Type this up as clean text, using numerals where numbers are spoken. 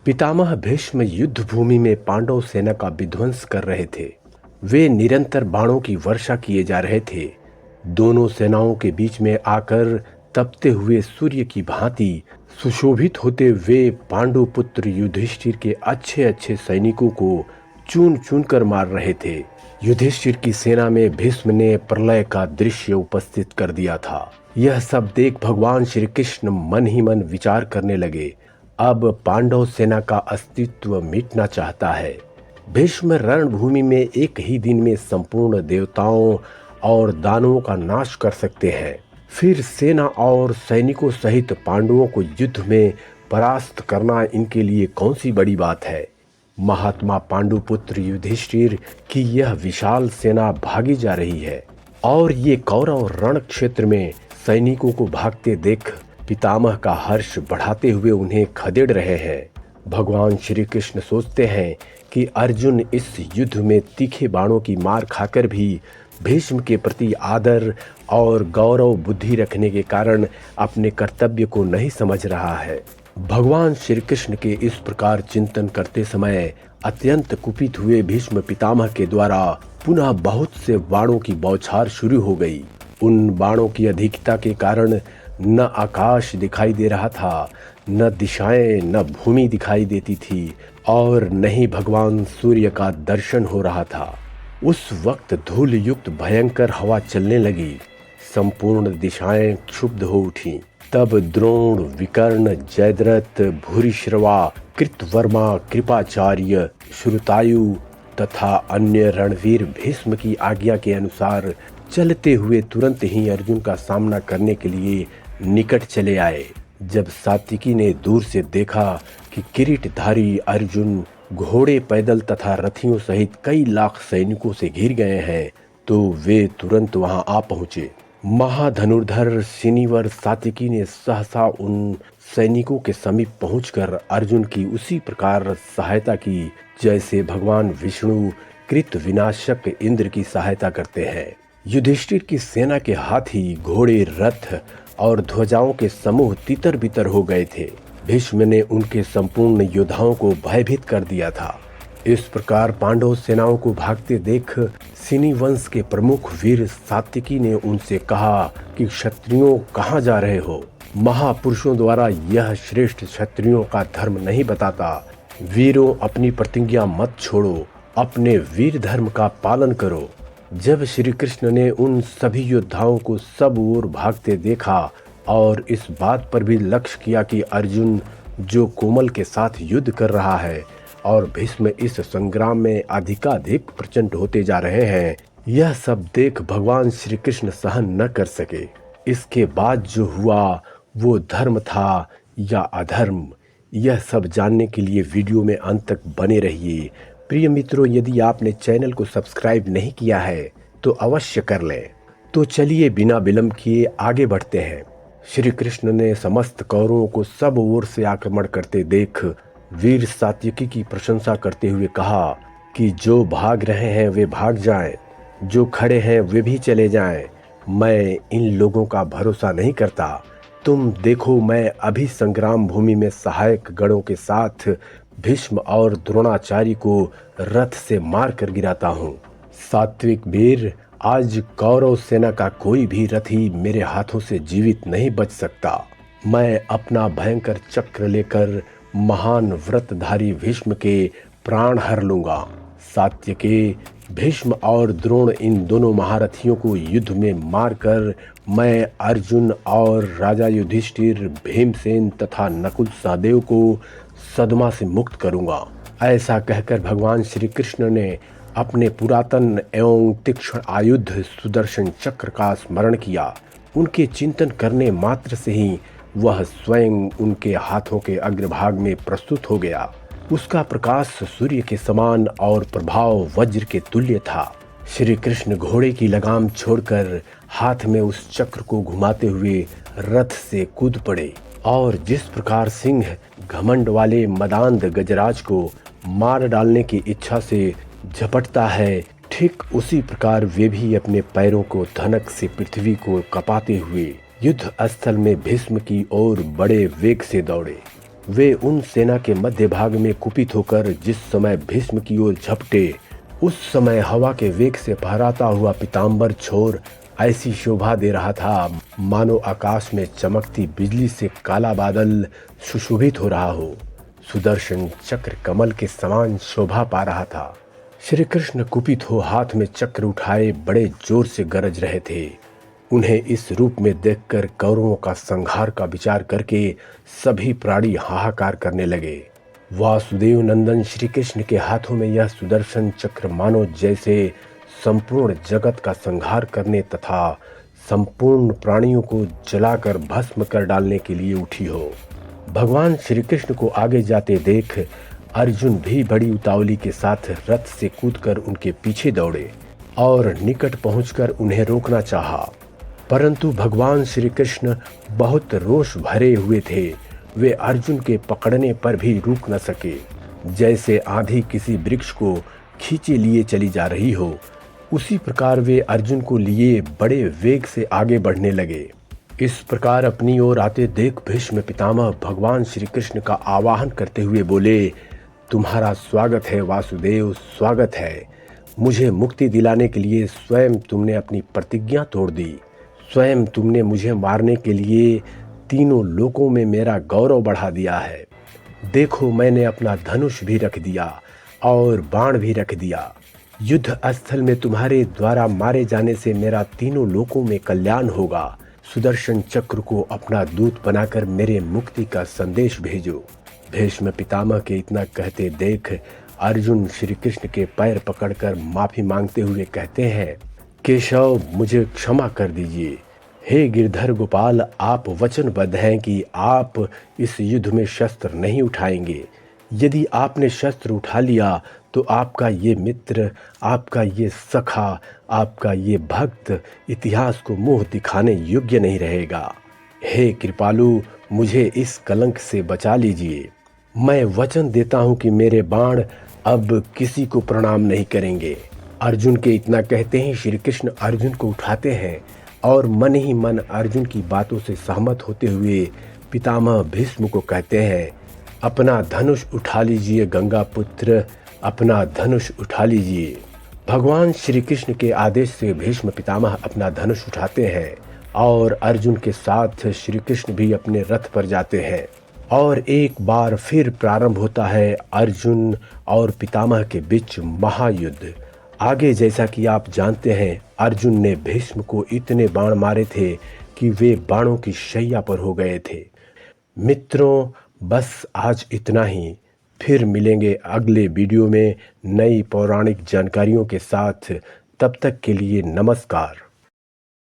पितामह भीष्म युद्ध भूमि में पांडव सेना का विध्वंस कर रहे थे। वे निरंतर बाणों की वर्षा किए जा रहे थे। दोनों सेनाओं के बीच में आकर तपते हुए सूर्य की भांति सुशोभित होते वे पांडु पुत्र युधिष्ठिर के अच्छे अच्छे सैनिकों को चून चून कर मार रहे थे। युधिष्ठिर की सेना में भीष्म ने प्रलय का दृश्य उपस्थित कर दिया था। यह सब देख भगवान श्री कृष्ण मन ही मन विचार करने लगे। अब पांडव सेना का अस्तित्व मिटना चाहता है। भीष्म रणभूमि में एक ही दिन में संपूर्ण देवताओं और दानवों का नाश कर सकते हैं। फिर सेना और सैनिकों सहित पांडवों को युद्ध में परास्त करना इनके लिए कौन सी बड़ी बात है। महात्मा पांडुपुत्र युधिष्ठिर की यह विशाल सेना भागी जा रही है और ये कौरव रण क्षेत्र में सैनिकों को भागते देख पितामह का हर्ष बढ़ाते हुए उन्हें खदेड़ रहे हैं। भगवान श्री कृष्ण सोचते हैं कि अर्जुन इस युद्ध में तीखे बाणों की मार खाकर भी भीष्म के प्रति आदर और गौरव बुद्धि रखने के कारण अपने कर्तव्य को नहीं समझ रहा है। भगवान श्री कृष्ण के इस प्रकार चिंतन करते समय अत्यंत कुपित हुए भीष्म पितामह के द्वारा पुनः बहुत से बाणों की बौछार शुरू हो गई। उन बाणों की अधिकता के कारण न आकाश दिखाई दे रहा था, न दिशाएं न भूमि दिखाई देती थी और न ही भगवान सूर्य का दर्शन हो रहा था। उस वक्त धूल युक्त भयंकर हवा चलने लगी। संपूर्ण दिशाएं क्षुब्ध हो उठी। तब द्रोण, विकर्ण, जयद्रथ, भूरिश्रवा, कृतवर्मा, कृपाचार्य, श्रुतायु तथा अन्य रणवीर भीष्म की आज्ञा के अनुसार चलते हुए तुरंत ही अर्जुन का सामना करने के लिए निकट चले आए। जब सात्विकी ने दूर से देखा कि किरीटधारी अर्जुन घोड़े, पैदल तथा रथियों सहित कई लाख सैनिकों से घिर गए हैं तो वे तुरंत वहां आ पहुंचे। महाधनुर्धर सिनीवर सात्विकी ने सहसा उन सैनिकों के समीप पहुंचकर अर्जुन की उसी प्रकार सहायता की जैसे भगवान विष्णु कृत विनाशक इंद्र की सहायता करते हैं। युधिष्ठिर की सेना के हाथी, घोड़े, रथ और ध्वजाओं के समूह तितर बितर हो गए थे। भीष्म ने उनके संपूर्ण योद्धाओं को भयभीत कर दिया था। इस प्रकार पांडव सेनाओं को भागते देख सिनी वंश के प्रमुख वीर सात्विकी ने उनसे कहा कि क्षत्रियों कहाँ जा रहे हो। महापुरुषों द्वारा यह श्रेष्ठ क्षत्रियों का धर्म नहीं बताता। वीरों, अपनी प्रतिज्ञा मत छोड़ो, अपने वीर धर्म का पालन करो। जब श्री कृष्ण ने उन सभी योद्धाओं को सब ओर भागते देखा और इस बात पर भी लक्ष्य किया कि अर्जुन जो कोमल के साथ युद्ध कर रहा है और भीष्म इस संग्राम में अधिकाधिक प्रचंड होते जा रहे हैं, यह सब देख भगवान श्री कृष्ण सहन न कर सके। इसके बाद जो हुआ वो धर्म था या अधर्म, यह सब जानने के लिए वीडियो में अंत तक बने रहिए। प्रिय मित्रों, यदि आपने चैनल को सब्सक्राइब नहीं किया है तो अवश्य कर लें। तो चलिए बिना विलंब किए आगे बढ़ते हैं। श्री कृष्ण ने समस्त कौरवों को सब ओर से आक्रमण करते देख वीर सात्विकी की प्रशंसा करते हुए कहा कि जो भाग रहे हैं वे भाग जाएं, जो खड़े हैं वे भी चले जाएं। मैं इन लोगों का भरोसा नहीं करता। तुम देखो, मैं अभी संग्राम भूमि में सहायक गणों के साथ भीष्म और द्रोणाचार्य को रथ से मार कर गिराता हूँ। सात्विक वीर, आज कौरव सेना का कोई भी रथी मेरे हाथों से जीवित नहीं बच सकता। मैं अपना भयंकर चक्र लेकर महान व्रतधारी भीष्म के प्राण हर लूंगा। सात्यकी, भीष्म और द्रोण, इन दोनों महारथियों को युद्ध में मारकर मैं अर्जुन और राजा युधिष्ठिर, भीमसेन तथा नकुल सहदेव को सदमा से मुक्त करूंगा। ऐसा कहकर भगवान श्री कृष्ण ने अपने पुरातन एवं तीक्ष्ण आयुध सुदर्शन चक्र का स्मरण किया। उनके चिंतन करने मात्र से ही वह स्वयं उनके हाथों के अग्रभाग में प्रस्तुत हो गया। उसका प्रकाश सूर्य के समान और प्रभाव वज्र के तुल्य था। श्री कृष्ण घोड़े की लगाम छोड़कर हाथ में उस चक्र को घुमाते हुए रथ से कूद पड़े और जिस प्रकार सिंह घमंड वाले मदांध गजराज को मार डालने की इच्छा से झपटता है, ठीक उसी प्रकार वे भी अपने पैरों को धनक से पृथ्वी को कपाते हुए युद्ध स्थल में भीष्म की ओर बड़े वेग से दौड़े। वे उन सेना के मध्य भाग में कुपित होकर जिस समय भीष्म की ओर झपटे, उस समय हवा के वेग से फहराता हुआ पीताम्बर छोर ऐसी शोभा दे रहा था मानो आकाश में चमकती बिजली से काला बादल सुशोभित हो रहा हो। सुदर्शन चक्र कमल के समान शोभा पा रहा था। श्री कृष्ण कुपित हो हाथ में चक्र उठाए बड़े जोर से गरज रहे थे। उन्हें इस रूप में देखकर कौरवों का संहार का विचार करके सभी प्राणी हाहाकार करने लगे। वासुदेव नंदन श्री कृष्ण के हाथों में यह सुदर्शन चक्र मानो जैसे संपूर्ण जगत का संहार करने तथा संपूर्ण प्राणियों को जलाकर भस्म कर डालने के लिए उठी हो। भगवान श्री कृष्ण को आगे जाते देख अर्जुन भी बड़ी उतावली के साथ रथ से कूदकर उनके पीछे दौड़े और निकट पहुंचकर उन्हें रोकना चाहा, परंतु भगवान श्री कृष्ण बहुत रोष भरे हुए थे। वे अर्जुन के पकड़ने पर भी रुक न सके। जैसे आंधी किसी वृक्ष को खींचे लिए चली जा रही हो, उसी प्रकार वे अर्जुन को लिए बड़े वेग से आगे बढ़ने लगे। इस प्रकार अपनी ओर आते देख भीष्म पितामह भगवान श्री कृष्ण का आवाहन करते हुए बोले, तुम्हारा स्वागत है वासुदेव, स्वागत है। मुझे मुक्ति दिलाने के लिए स्वयं तुमने अपनी प्रतिज्ञा तोड़ दी। स्वयं तुमने मुझे मारने के लिए तीनों लोकों में मेरा गौरव बढ़ा दिया है। देखो, मैंने अपना धनुष भी रख दिया और बाण भी रख दिया। युद्ध स्थल में तुम्हारे द्वारा मारे जाने से मेरा तीनों लोकों में कल्याण होगा। सुदर्शन चक्र को अपना दूत बनाकर मेरे मुक्ति का संदेश भेजो। भीष्म पितामह के इतना कहते देख अर्जुन श्री कृष्ण के पैर पकड़कर माफी मांगते हुए कहते हैं, केशव, मुझे क्षमा कर दीजिए। हे गिरधर गोपाल, आप वचनबद्ध हैं कि आप इस युद्ध में शस्त्र नहीं उठाएंगे। यदि आपने शस्त्र उठा लिया तो आपका ये मित्र, आपका ये सखा, आपका ये भक्त इतिहास को मुंह दिखाने योग्य नहीं रहेगा। हे कृपालु, मुझे इस कलंक से बचा लीजिए। मैं वचन देता हूँ कि मेरे बाण अब किसी को प्रणाम नहीं करेंगे। अर्जुन के इतना कहते ही श्री कृष्ण अर्जुन को उठाते हैं और मन ही मन अर्जुन की बातों से सहमत होते हुए पितामह भीष्म को कहते हैं, अपना धनुष उठा लीजिए गंगा पुत्र, अपना धनुष उठा लीजिए। भगवान श्री कृष्ण के आदेश से भीष्म पितामह अपना धनुष उठाते हैं और अर्जुन के साथ श्री कृष्ण भी अपने रथ पर जाते हैं और एक बार फिर प्रारंभ होता है अर्जुन और पितामह के बीच महायुद्ध। आगे जैसा कि आप जानते हैं, अर्जुन ने भीष्म को इतने बाण मारे थे कि वे बाणों की शैया पर हो गए थे। मित्रों, बस आज इतना ही। फिर मिलेंगे अगले वीडियो में नई पौराणिक जानकारियों के साथ। तब तक के लिए नमस्कार।